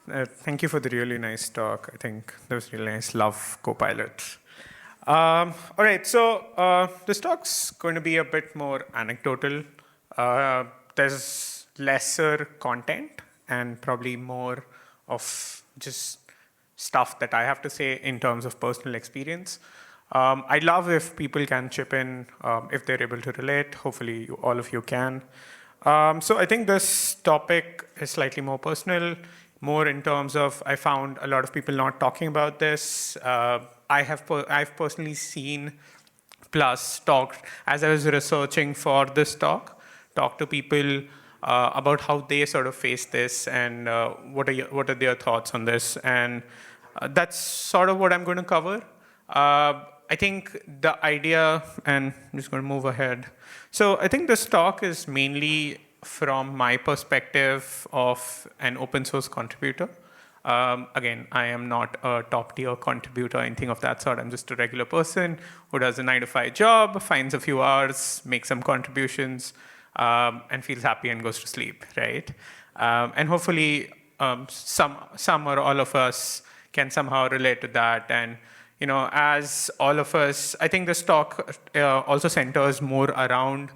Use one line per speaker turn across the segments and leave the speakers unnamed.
Thank you for the really nice talk. I think that was really nice. Love Copilot. All right, so this talk's going to be a bit more anecdotal. There's lesser content and probably more of just stuff that I have to say in terms of personal experience. I'd love if people can chip in if they're able to relate. Hopefully, all of you can. So I think this topic is slightly more personal, more in terms of I found a lot of people not talking about this. I've personally seen plus talked as I was researching for this talk to people about how they sort of face this and what are their thoughts on this, and that's sort of what I'm going to cover. I think the idea, and I'm just going to move ahead. So I think this talk is mainly from my perspective of an open source contributor. Again, I am not a top tier contributor or anything of that sort. I'm just a regular person who does a 9 to 5 job, finds a few hours, makes some contributions, and feels happy and goes to sleep, right? And hopefully, some or all of us can somehow relate to that. And as all of us, I think this talk also centers more around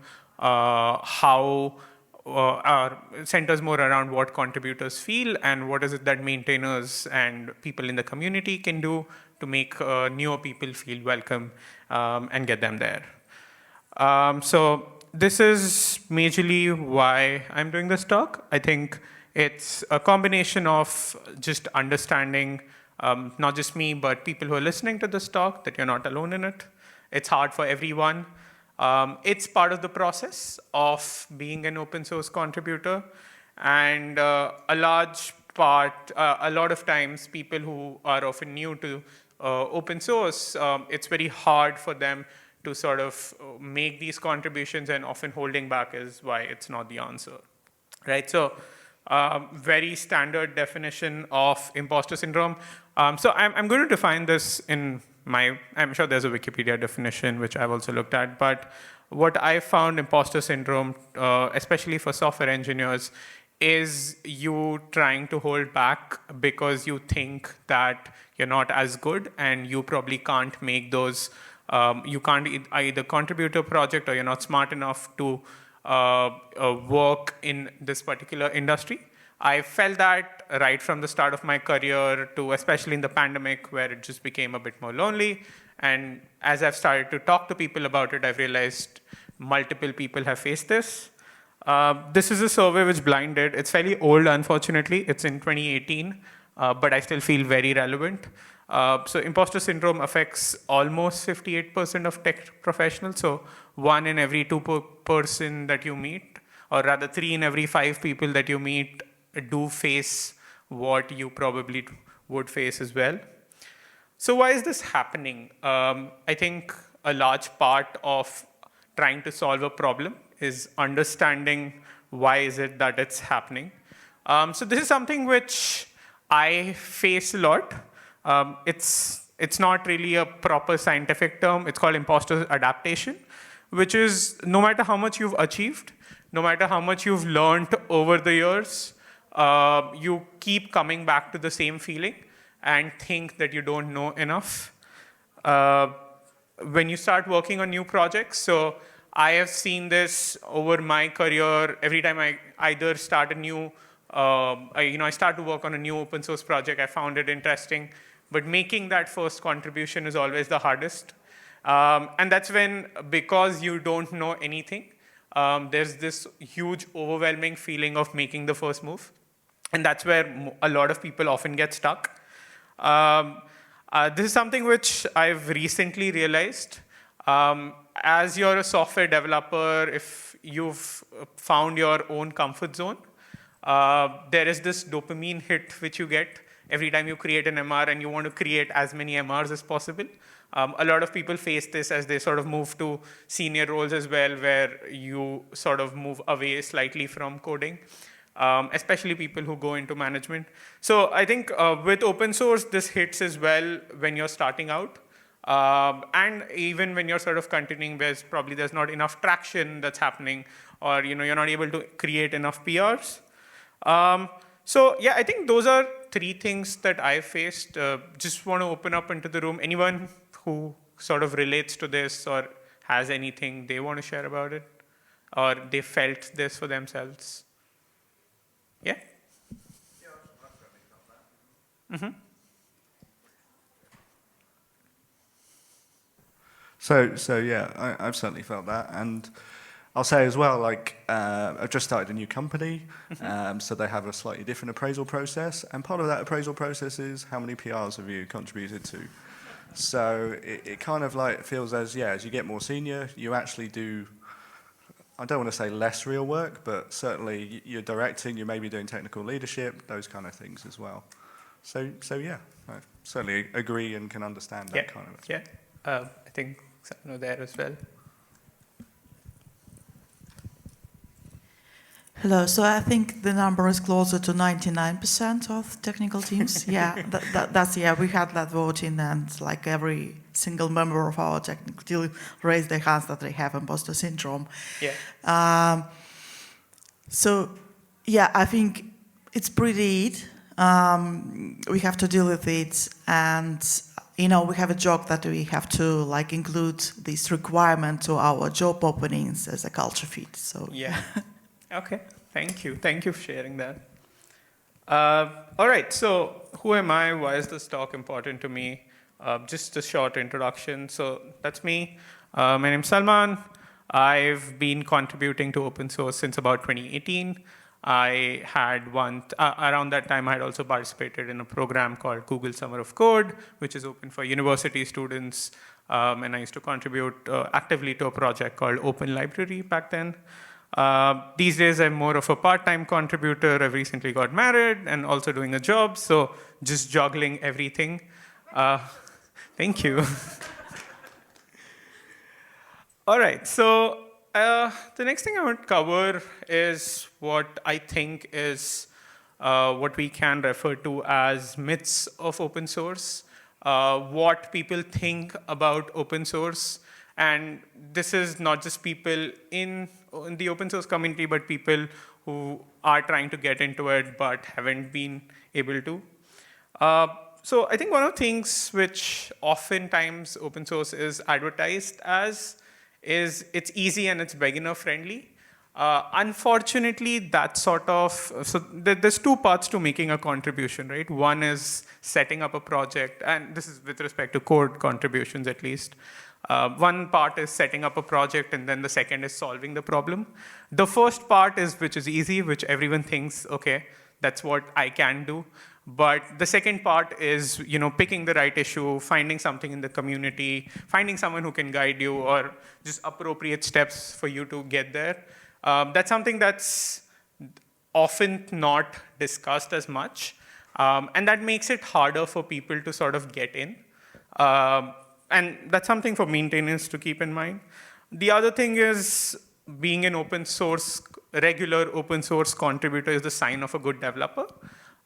centers more around what contributors feel and what is it that maintainers and people in the community can do to make newer people feel welcome and get them there. So this is majorly why I'm doing this talk. I think it's a combination of just understanding, not just me, but people who are listening to this talk, that you're not alone in it. It's hard for everyone. It's part of the process of being an open source contributor. And a lot of times, people who are often new to open source, it's very hard for them to sort of make these contributions, and often holding back is why it's not the answer, right? So very standard definition of imposter syndrome. So I'm going to define this I'm sure there's a Wikipedia definition, which I've also looked at, but what I found imposter syndrome, especially for software engineers, is you trying to hold back because you think that you're not as good and you probably can't make those, you can't either contribute to a project or you're not smart enough to work in this particular industry. I felt that right from the start of my career to especially in the pandemic, where it just became a bit more lonely. And as I've started to talk to people about it, I've realized multiple people have faced this. This is a survey which Blind did. It's fairly old, unfortunately. It's in 2018, but I still feel very relevant. So imposter syndrome affects almost 58% of tech professionals. So 1 in every 2 person that you meet, or rather 3 in every 5 people that you meet do face what you probably would face as well. So why is this happening? I think a large part of trying to solve a problem is understanding why is it that it's happening. So this is something which I face a lot. It's not really a proper scientific term. It's called imposter adaptation, which is no matter how much you've achieved, no matter how much you've learned over the years, you keep coming back to the same feeling and think that you don't know enough. When you start working on new projects, so I have seen this over my career. Every time I either start a new, I start to work on a new open source project, I found it interesting, but making that first contribution is always the hardest. And that's when, because you don't know anything, there's this huge overwhelming feeling of making the first move. And that's where a lot of people often get stuck. This is something which I've recently realized. As you're a software developer, if you've found your own comfort zone, there is this dopamine hit which you get every time you create an MR and you want to create as many MRs as possible. A lot of people face this as they sort of move to senior roles as well, where you sort of move away slightly from coding. Especially people who go into management. So I think with open source, this hits as well when you're starting out. And even when you're sort of continuing, there's not enough traction that's happening, or you're not able to create enough PRs. So yeah, I think those are three things that I faced. Just want to open up into the room. Anyone who sort of relates to this or has anything they want to share about it, or they felt this for themselves? Yeah.
So yeah, I've certainly felt that, and I'll say as well, like I've just started a new company, so they have a slightly different appraisal process, and part of that appraisal process is how many PRs have you contributed to. So it kind of like feels as you get more senior, you actually do. I don't want to say less real work, but certainly you're directing, you're maybe doing technical leadership, those kind of things as well. So yeah, I certainly agree and can understand that kind of aspect.
Yeah. I think Salman there as well.
Hello. So I think the number is closer to 99% of technical teams. Yeah, that's we had that voting, and like every single member of our technical team raised their hands that they have imposter syndrome.
Yeah.
So yeah, I think it's pretty it. We have to deal with it, and we have a joke that we have to like include this requirement to our job openings as a culture fit. So
yeah. Okay. Thank you. Thank you for sharing that. All right. So who am I? Why is this talk important to me? Just a short introduction. So that's me. My name's Salman. I've been contributing to open source since about 2018. I had around that time I had also participated in a program called Google Summer of Code, which is open for university students. And I used to contribute actively to a project called Open Library back then. These days I'm more of a part-time contributor. I've recently got married and also doing a job, so just juggling everything. Thank you. All right, so the next thing I want to cover is what I think is what we can refer to as myths of open source, what people think about open source. And this is not just people in the open source community, but people who are trying to get into it but haven't been able to. So I think one of the things which oftentimes open source is advertised as is it's easy and it's beginner friendly. Unfortunately, that sort of, so there's two parts to making a contribution, right? One is setting up a project, and this is with respect to code contributions at least. One part is setting up a project, and then the second is solving the problem. The first part is which is easy, which everyone thinks, okay, that's what I can do. But the second part is, picking the right issue, finding something in the community, finding someone who can guide you, or just appropriate steps for you to get there. That's something that's often not discussed as much, and that makes it harder for people to sort of get in. And that's something for maintainers to keep in mind. The other thing is being an regular open source contributor is the sign of a good developer.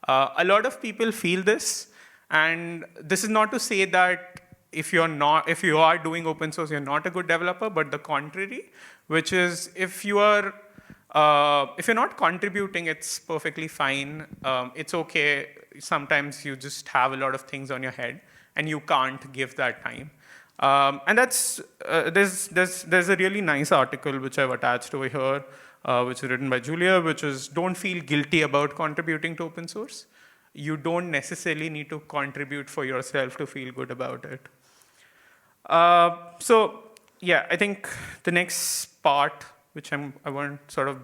A lot of people feel this, and this is not to say that if you are doing open source, you're not a good developer, but the contrary, which is if you're not contributing, it's perfectly fine. It's okay. Sometimes you just have a lot of things on your head, and you can't give that time. And that's there's a really nice article which I've attached over here, which is written by Julia, which is don't feel guilty about contributing to open source. You don't necessarily need to contribute for yourself to feel good about it. So yeah, I think the next part, which I want to sort of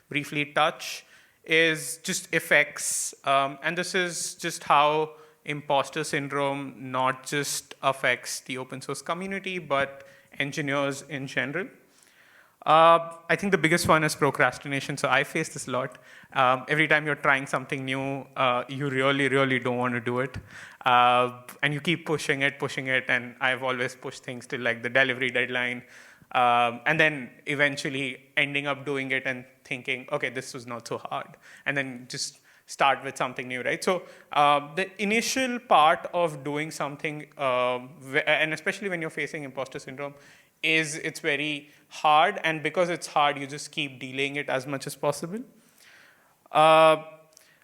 briefly touch, is just effects. And this is just how imposter syndrome not just affects the open source community, but engineers in general. I think the biggest one is procrastination. So I face this a lot. Every time you're trying something new, you really, really don't want to do it. And you keep pushing it. And I've always pushed things to like the delivery deadline. And then eventually ending up doing it and thinking, okay, this was not so hard. And then just start with something new, right? So the initial part of doing something, and especially when you're facing imposter syndrome, is it's very hard, and because it's hard, you just keep delaying it as much as possible.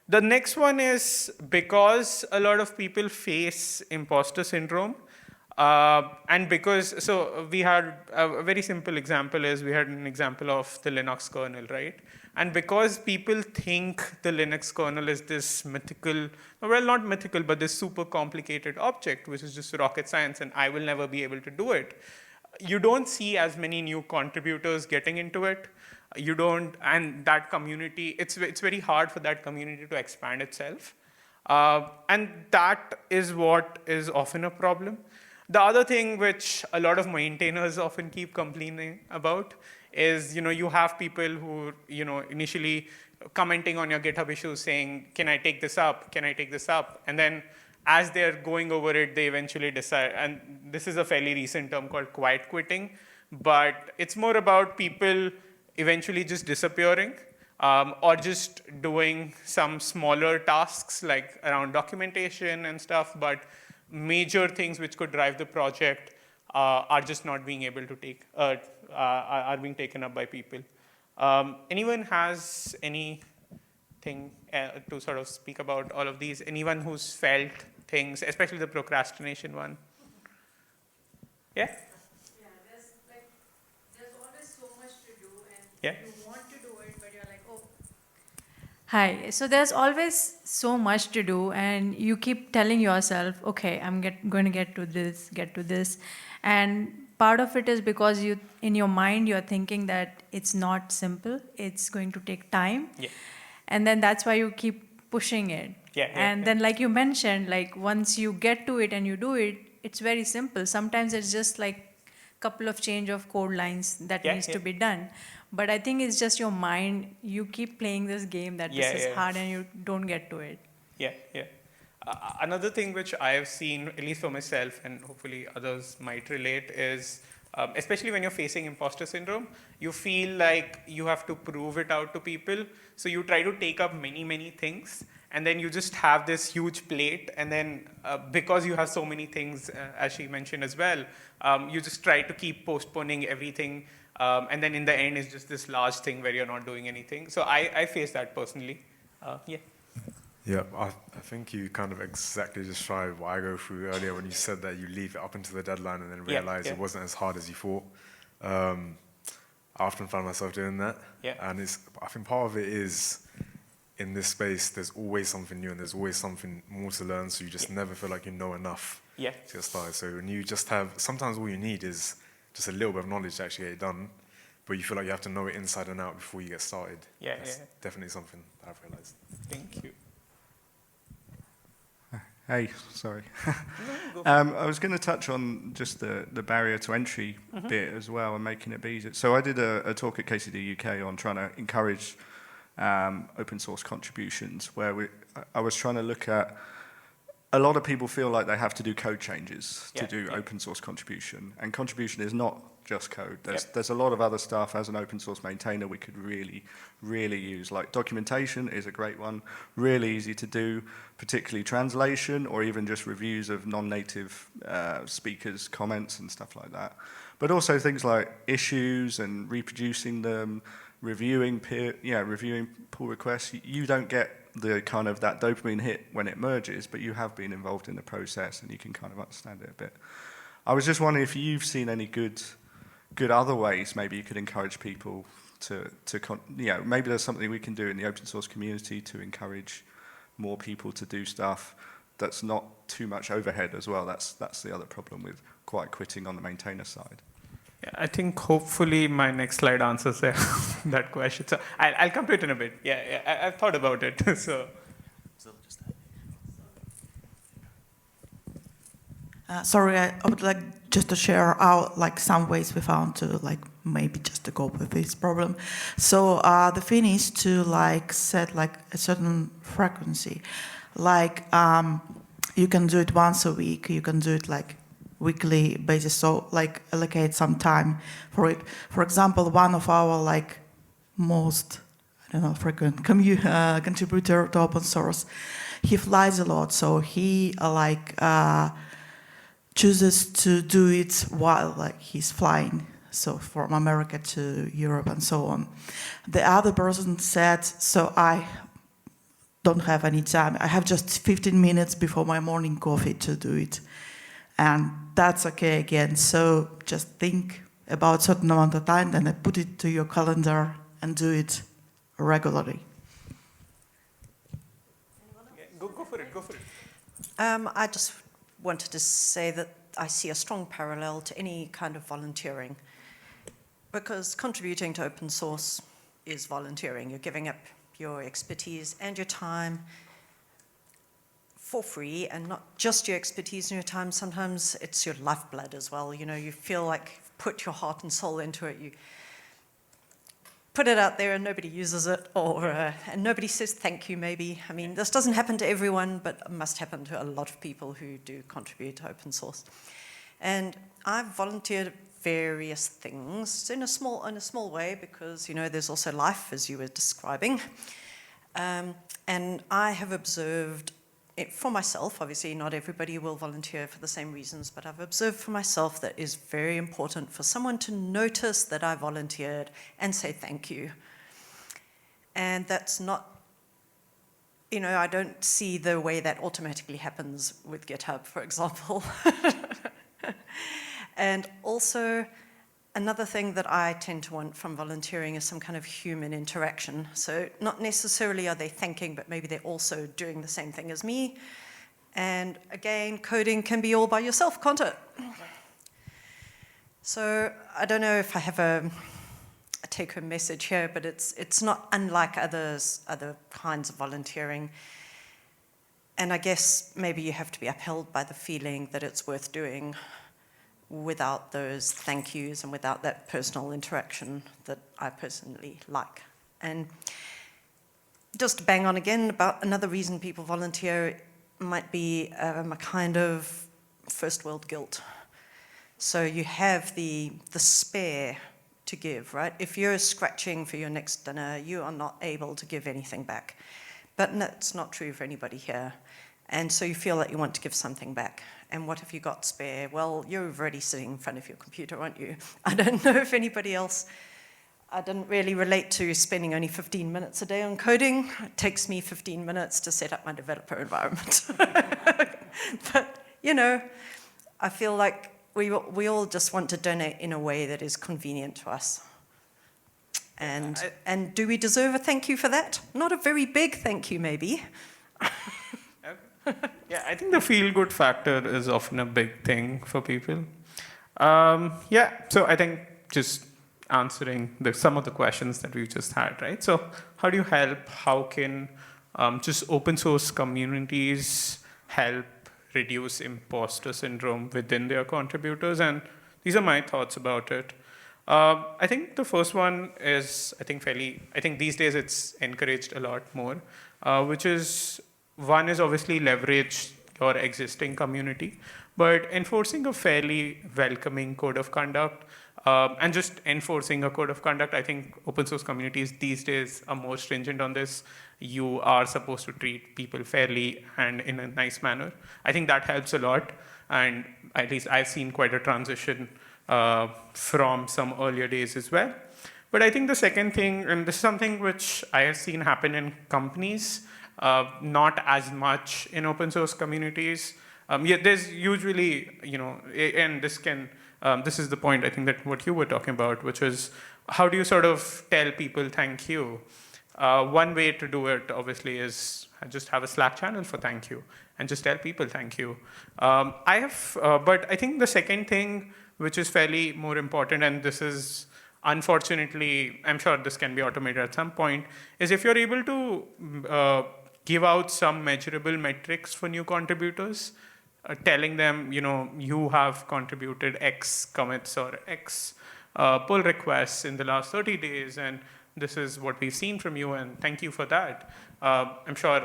The next one is because a lot of people face imposter syndrome, and because, so we had a very simple example is we had an example of the Linux kernel, right? And because people think the Linux kernel is this mythical, well, not mythical, but this super complicated object, which is just rocket science, and I will never be able to do it, you don't see as many new contributors getting into it. You don't, and that community, it's very hard for that community to expand itself. And that is what is often a problem. The other thing which a lot of maintainers often keep complaining about is, you have people who, initially commenting on your GitHub issues saying, can I take this up? Can I take this up? And then as they're going over it, they eventually decide, and this is a fairly recent term called quiet quitting, but it's more about people eventually just disappearing, or just doing some smaller tasks like around documentation and stuff, but major things which could drive the project are just not being able to are being taken up by people. Anyone has anything to sort of speak about all of these? Anyone who's felt things, especially the procrastination one? Yeah?
Yeah, there's always so much to do, and
Yeah.
you want to do it, but you're like, oh. Hi. So there's always so much to do, and you keep telling yourself, okay, I'm going to get to this, and part of it is because in your mind, you're thinking that it's not simple, it's going to take time,
Yeah.
and then that's why you keep pushing it. And then, like you mentioned, like once you get to it and you do it, it's very simple. Sometimes it's just like a couple of change of code lines that needs to be done. But I think it's just your mind. You keep playing this game that this is hard and you don't get to it.
Yeah, yeah. Another thing which I have seen, at least for myself, and hopefully others might relate, is especially when you're facing imposter syndrome, you feel like you have to prove it out to people. So you try to take up many, many things, and then you just have this huge plate, and then because you have so many things, as she mentioned as well, you just try to keep postponing everything, and then in the end it's just this large thing where you're not doing anything. So I face that personally. Yeah.
Yeah, I think you kind of exactly described what I go through earlier when you said that you leave it up until the deadline and then realize it wasn't as hard as you thought. I often find myself doing that.
Yeah.
And I think part of it is, in this space, there's always something new and there's always something more to learn, so you just never feel like you know enough to get started. So when you just have, sometimes all you need is just a little bit of knowledge to actually get it done, but you feel like you have to know it inside and out before you get started. That's definitely something that I've realized.
Thank you.
Hey, sorry. I was going to touch on just the barrier to entry bit as well and making it easier. So I did a talk at KCD UK on trying to encourage open source contributions, where I was trying to look at, a lot of people feel like they have to do code changes to do open source contribution, and contribution is not just code. There's a lot of other stuff as an open source maintainer we could really, really use. Like documentation is a great one, really easy to do, particularly translation or even just reviews of non-native speakers' comments and stuff like that. But also things like issues and reproducing them, reviewing pull requests. You don't get the kind of that dopamine hit when it merges, but you have been involved in the process and you can kind of understand it a bit. I was just wondering if you've seen any good other ways maybe you could encourage people to maybe there's something we can do in the open source community to encourage more people to do stuff that's not too much overhead as well. That's the other problem with quiet quitting on the maintainer side.
Yeah, I think hopefully my next slide answers that question. So I'll come to it in a bit. I've thought about it.
Sorry, I would like just to share some ways we found to maybe just to cope with this problem. So the thing is to set a certain frequency. You can do it once a week. You can do it weekly basis. So allocate some time for it. For example, one of our most frequent contributor to open source, he flies a lot. So he chooses to do it while he's flying, so from America to Europe and so on. The other person said, so I don't have any time. I have just 15 minutes before my morning coffee to do it. And that's okay again. So just think about a certain amount of time, then put it to your calendar and do it regularly.
Go for it, go for it.
I just wanted to say that I see a strong parallel to any kind of volunteering, because contributing to open source is volunteering. You're giving up your expertise and your time for free, and not just your expertise and your time. Sometimes it's your lifeblood as well. You know, you feel like you've put your heart and soul into it. You put it out there and nobody uses it, or and nobody says thank you, maybe. I mean, this doesn't happen to everyone, but it must happen to a lot of people who do contribute to open source. And I've volunteered various things in a small way, because, you know, there's also life, as you were describing. And I have observed it for myself. Obviously, not everybody will volunteer for the same reasons, but I've observed for myself that it's very important for someone to notice that I volunteered and say thank you. And that's not, you know, I don't see the way that automatically happens with GitHub, for example. And also, another thing that I tend to want from volunteering is some kind of human interaction. So not necessarily are they thanking, but maybe they're also doing the same thing as me. And again, coding can be all by yourself, can't it? So I don't know if I have a take-home message here, but it's not unlike other kinds of volunteering. And I guess maybe you have to be upheld by the feeling that it's worth doing, without those thank yous and without that personal interaction that I personally like. And just to bang on again about another reason people volunteer might be a kind of first world guilt. So you have the spare to give, right? If you're scratching for your next dinner, you are not able to give anything back. But that's not true for anybody here. And so you feel like you want to give something back. And what have you got spare? Well, you're already sitting in front of your computer, aren't you? I don't know if anybody else, I didn't really relate to spending only 15 minutes a day on coding. It takes me 15 minutes to set up my developer environment. But, you know, I feel like we all just want to donate in a way that is convenient to us. And do we deserve a thank you for that? Not a very big thank you, maybe.
Yeah, I think the feel-good factor is often a big thing for people. Yeah, so I think just answering some of the questions that we've just had, right? So how do you help? How can just open source communities help reduce imposter syndrome within their contributors? And these are my thoughts about it. I think the first one is, I think these days it's encouraged a lot more, which is, one is obviously leverage your existing community, but enforcing a fairly welcoming code of conduct, and just enforcing a code of conduct. I think open source communities these days are more stringent on this. You are supposed to treat people fairly and in a nice manner. I think that helps a lot, and at least I've seen quite a transition from some earlier days as well. But I think the second thing, and this is something which I have seen happen in companies, not as much in open source communities. Yeah, there's usually, you know, and this is the point, I think, that what you were talking about, which is how do you sort of tell people thank you? One way to do it, obviously, is just have a Slack channel for thank you and just tell people thank you. But I think the second thing, which is fairly more important, and this is, unfortunately, I'm sure this can be automated at some point, is if you're able to give out some measurable metrics for new contributors, telling them, you know, you have contributed X commits or X pull requests in the last 30 days, and this is what we've seen from you, and thank you for that. I'm sure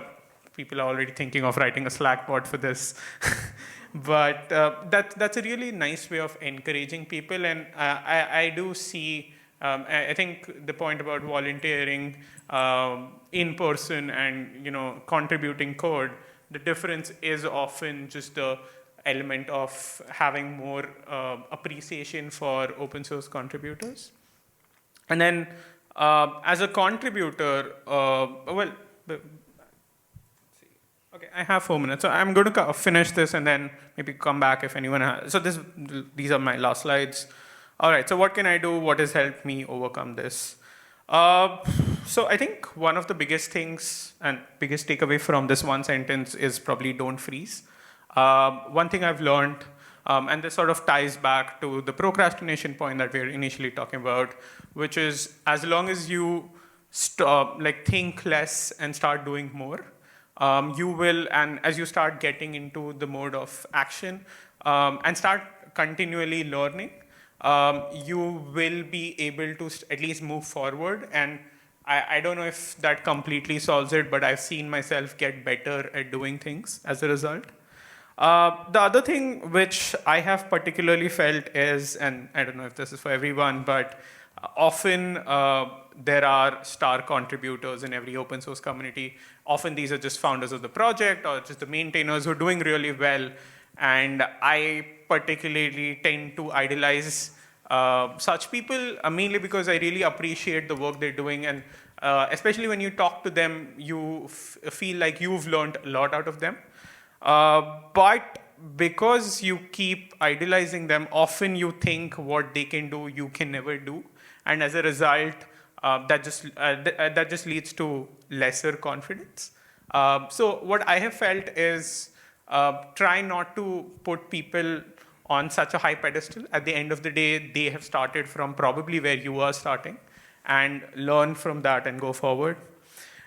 people are already thinking of writing a Slack bot for this. But that's a really nice way of encouraging people, and I do see, I think the point about volunteering in person and, you know, contributing code, the difference is often just the element of having more appreciation for open source contributors. And then as a contributor, well, Okay, I have 4 minutes. So I'm going to finish this and then maybe come back if anyone has. So these are my last slides. All right, so what can I do? What has helped me overcome this? Uh, so I think one of the biggest things and biggest takeaway from this one sentence is probably don't freeze. One thing I've learned, and this sort of ties back to the procrastination point that we were initially talking about, which is as long as you think less and start doing more, you will, and as you start getting into the mode of action and start continually learning, you will be able to at least move forward. And I don't know if that completely solves it, but I've seen myself get better at doing things as a result. The other thing which I have particularly felt is, and I don't know if this is for everyone, but often there are star contributors in every open source community. Often these are just founders of the project or just the maintainers who are doing really well. And I particularly tend to idolize such people, mainly because I really appreciate the work they're doing. And especially when you talk to them, you feel like you've learned a lot out of them. But because you keep idolizing them, often you think what they can do, you can never do. And as a result, that just leads to lesser confidence. So what I have felt is try not to put people on such a high pedestal. At the end of the day, they have started from probably where you are starting, and learn from that and go forward.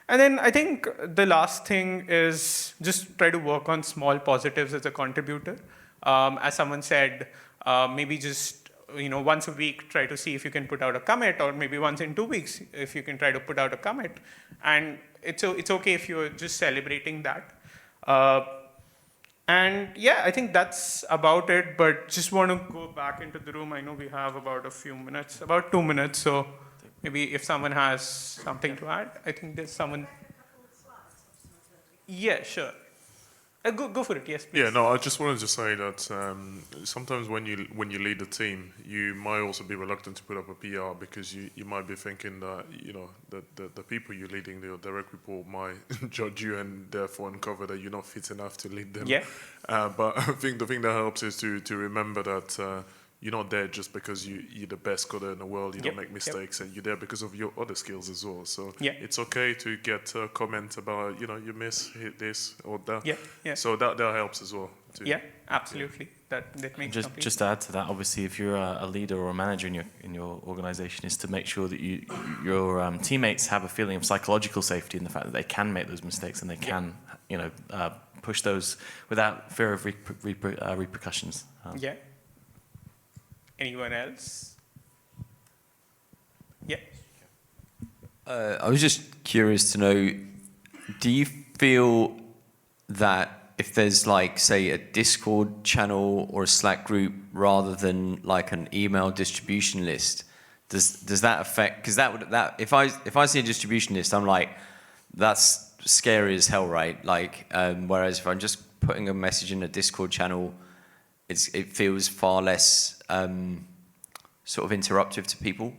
And then I think the last thing is just try to work on small positives as a contributor. As someone said, maybe just once a week try to see if you can put out a commit, or maybe once in 2 weeks if you can try to put out a commit. And it's okay if you're just celebrating that. And yeah, I think that's about it, but just want to go back into the room. I know we have about a few minutes, about 2 minutes, so maybe if someone has something to add. I think there's someone. Yeah, sure. Go for it, yes, please.
Yeah, no, I just wanted to say that sometimes when you lead a team, you might also be reluctant to put up a PR because you might be thinking that the people you're leading, your direct report, might judge you and therefore uncover that you're not fit enough to lead them.
Yeah.
But I think the thing that helps is to remember that you're not there just because you're the best coder in the world. You don't make mistakes, and you're there because of your other skills as well. So it's okay to get a comment about you hit this or that.
Yeah.
So that helps as well.
Yeah, absolutely. That makes
just to add to that, obviously, if you're a leader or a manager in your organization, is to make sure that your teammates have a feeling of psychological safety in the fact that they can make those mistakes and they can push those without fear of repercussions.
Yeah. Anyone else? Yeah.
I was just curious to know, do you feel that if there's say a Discord channel or a Slack group rather than an email distribution list, does that affect? Because if I see a distribution list, I'm like, that's scary as hell, right? Whereas if I'm just putting a message in a Discord channel, it feels far less sort of interruptive to people.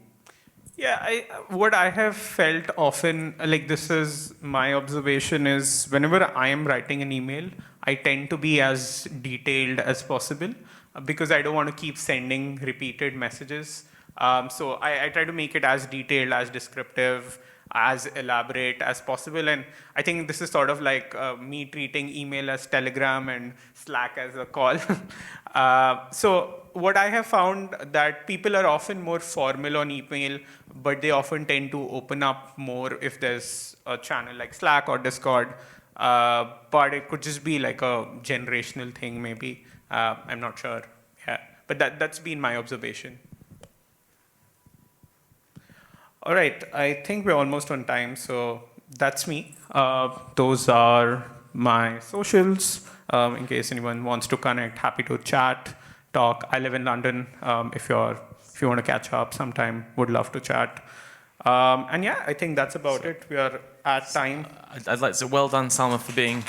Yeah, what I have felt often, this is my observation, is whenever I am writing an email, I tend to be as detailed as possible because I don't want to keep sending repeated messages. So I try to make it as detailed, as descriptive, as elaborate as possible. And I think this is sort of like me treating email as Telegram and Slack as a call. So what I have found that people are often more formal on email, but they often tend to open up more if there's a channel like Slack or Discord. But it could just be like a generational thing, maybe. I'm not sure. Yeah, but that's been my observation. All right, I think we're almost on time, so that's me. Those are my socials. In case anyone wants to connect, happy to chat, talk. I live in London. If you want to catch up sometime, would love to chat. And yeah, I think that's about it. We are at time.
I'd like to say well done, Salman, for being